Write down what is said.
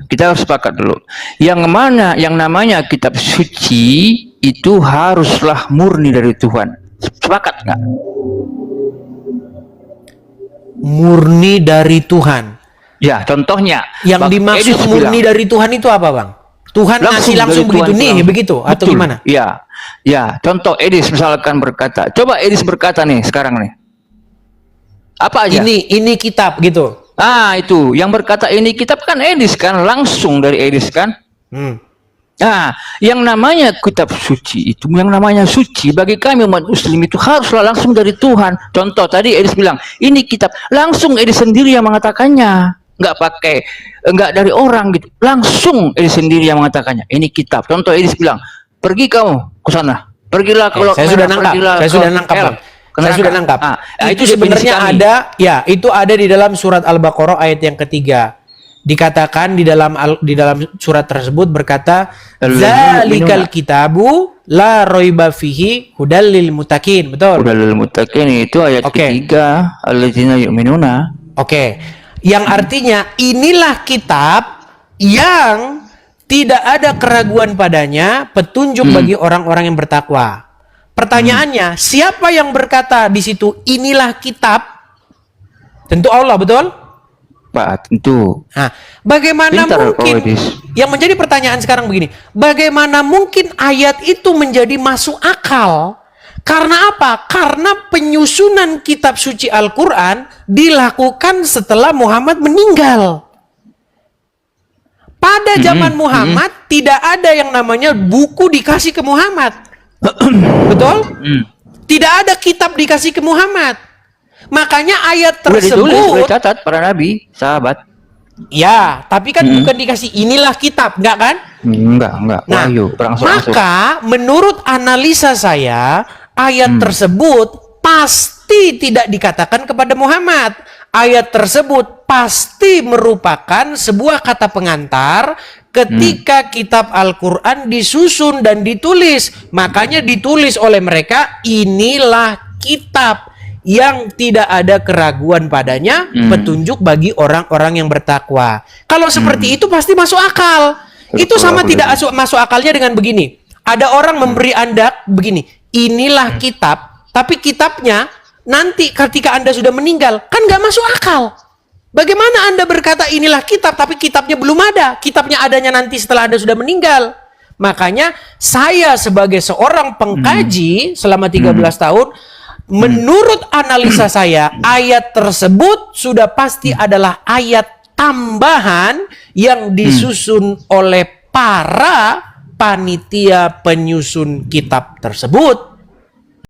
Kita harus sepakat dulu. Yang mana yang namanya kitab suci itu haruslah murni dari Tuhan. Sepakat nggak? Murni dari Tuhan. Ya, contohnya. Yang dimaksud murni dari Tuhan itu apa, Bang? Tuhan ngasih langsung begitu nih, begitu atau betul. gimana? Ya, ya. Contoh Edis misalkan berkata, coba Edis berkata nih sekarang nih. Apa aja? Ini kitab gitu. Ah, itu yang berkata ini kitab kan Edis kan, langsung dari Edis kan. Nah, yang namanya kitab suci itu, yang namanya suci bagi kami umat muslim itu haruslah langsung dari Tuhan. Contoh tadi Edis bilang, ini kitab, langsung Edis sendiri yang mengatakannya. Enggak dari orang gitu. Langsung Edis sendiri yang mengatakannya. Ini kitab. Contoh Edis bilang, pergi kamu ke sana. Pergilah ke saya sudah nangkap. Saya sudah nangkap, Bang. Saya sudah nangkap. Itu sebenarnya ada, ya, itu ada di dalam surat Al-Baqarah ayat yang ketiga. Dikatakan di dalam surat tersebut berkata, "Zalikal kitabu la raiba fihi hudal lil muttaqin." Betul? Hudal lil muttaqin itu ayat ketiga, alladzina yu'minuna. Yang artinya inilah kitab yang tidak ada keraguan padanya, petunjuk bagi orang-orang yang bertakwa. Pertanyaannya, siapa yang berkata di situ inilah kitab? Tentu Allah, betul? Pak, tentu. Nah, bagaimana mungkin yang menjadi pertanyaan sekarang begini, bagaimana mungkin ayat itu menjadi masuk akal? Karena apa? Karena penyusunan kitab suci Al-Quran dilakukan setelah Muhammad meninggal. Pada zaman Muhammad tidak ada yang namanya buku dikasih ke Muhammad. Betul? Tidak ada kitab dikasih ke Muhammad. Makanya ayat tersebut udah catat para nabi, sahabat. Ya, tapi kan bukan dikasih inilah kitab, enggak kan? Enggak. Nah, maka menurut analisa saya, ayat tersebut pasti tidak dikatakan kepada Muhammad. Ayat tersebut pasti merupakan sebuah kata pengantar ketika kitab Al-Quran disusun dan ditulis. Makanya ditulis oleh mereka, inilah kitab yang tidak ada keraguan padanya, petunjuk bagi orang-orang yang bertakwa. Kalau seperti itu pasti masuk akal. Itu sama tidak masuk akalnya dengan begini. Ada orang memberi Anda begini, inilah kitab, tapi kitabnya nanti ketika Anda sudah meninggal, kan nggak masuk akal. Bagaimana Anda berkata inilah kitab, tapi kitabnya belum ada. Kitabnya adanya nanti setelah Anda sudah meninggal. Makanya saya sebagai seorang pengkaji selama 13 tahun, menurut analisa saya, ayat tersebut sudah pasti adalah ayat tambahan yang disusun oleh para panitia penyusun kitab tersebut.